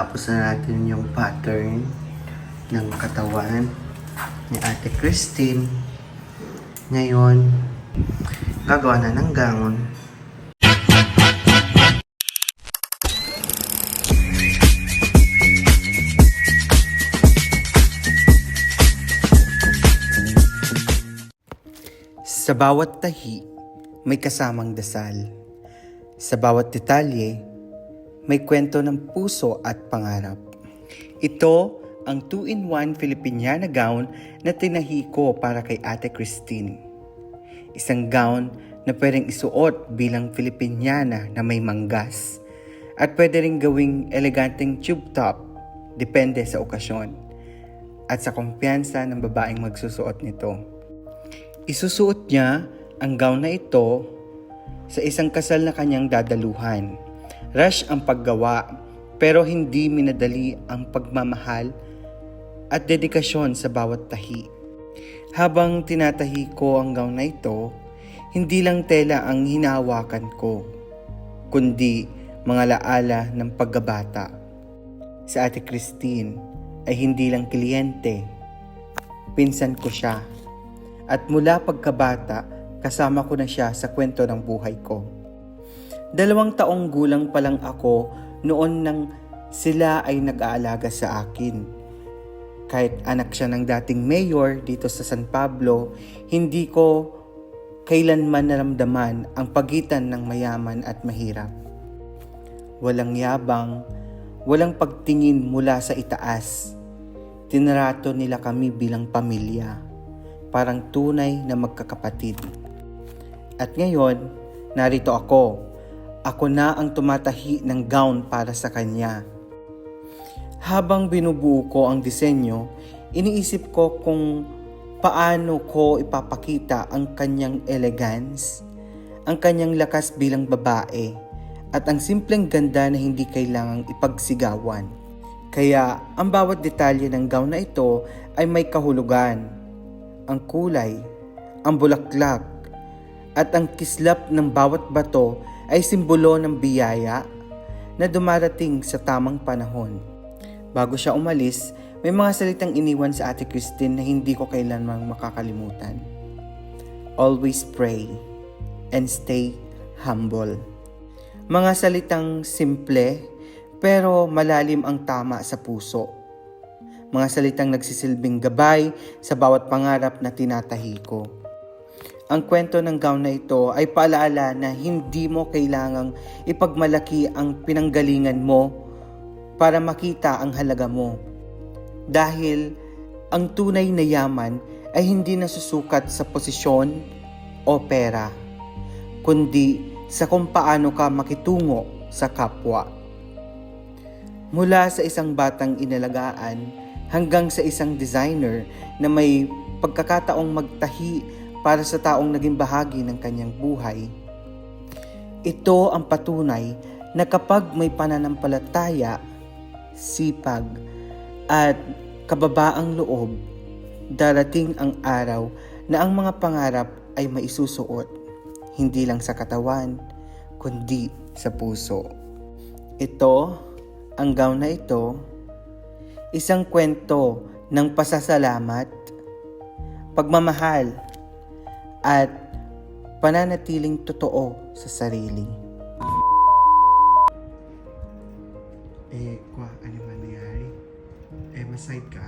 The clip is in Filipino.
Natapos na natin yung pattern ng katawan ni Ate Christine. Ngayon, gagawa na ng gown. Sa bawat tahi, may kasamang dasal. Sa bawat detalye, may kwento ng puso at pangarap. Ito ang 2-in-1 Filipiniana gown na tinahi ko para kay Ate Christine. Isang gown na pwedeng isuot bilang Filipiniana na may manggas at pwede rin gawing eleganteng tube top, depende sa okasyon at sa kumpiyansa ng babaeng magsusuot nito. Isusuot niya ang gown na ito sa isang kasal na kanyang dadaluhan. Rush ang paggawa pero hindi minadali ang pagmamahal at dedikasyon sa bawat tahi. Habang tinatahi ko ang gown na ito, hindi lang tela ang hinahawakan ko, kundi mga laala ng paggabata. Si Ate Christine ay hindi lang kliyente, pinsan ko siya. At mula pagkabata, kasama ko na siya sa kwento ng buhay ko. 2 taong gulang pa lang ako noon nang sila ay nag-aalaga sa akin. Kahit anak siya ng dating mayor dito sa San Pablo, hindi ko kailanman naramdaman ang pagitan ng mayaman at mahirap. Walang yabang, walang pagtingin mula sa itaas. Tinrato nila kami bilang pamilya. Parang tunay na magkakapatid. At ngayon, narito ako. Ako na ang tumatahi ng gown para sa kanya. Habang binubuo ko ang disenyo, iniisip ko kung paano ko ipapakita ang kanyang elegance, ang kanyang lakas bilang babae, at ang simpleng ganda na hindi kailangang ipagsigawan. Kaya ang bawat detalye ng gown na ito ay may kahulugan. Ang kulay, ang bulaklak, at ang kislap ng bawat bato ay simbolo ng biyaya na dumarating sa tamang panahon. Bago siya umalis, may mga salitang iniwan sa Ate Christine na hindi ko kailanman makakalimutan. Always pray and stay humble. Mga salitang simple pero malalim ang tama sa puso. Mga salitang nagsisilbing gabay sa bawat pangarap na tinatahi ko. Ang kwento ng gown na ito ay paalaala na hindi mo kailangang ipagmalaki ang pinanggalingan mo para makita ang halaga mo. Dahil ang tunay na yaman ay hindi nasusukat sa posisyon o pera, kundi sa kung paano ka makitungo sa kapwa. Mula sa isang batang inalagaan hanggang sa isang designer na may pagkakataong magtahi para sa taong naging bahagi ng kanyang buhay. Ito ang patunay na kapag may pananampalataya, sipag, at kababaang loob, darating ang araw na ang mga pangarap ay maisusuot, hindi lang sa katawan, kundi sa puso. Ito, ang gown na ito, isang kwento ng pasasalamat, pagmamahal, at pananatiling totoo sa sarili. Ano ba nangyari? Maside ka,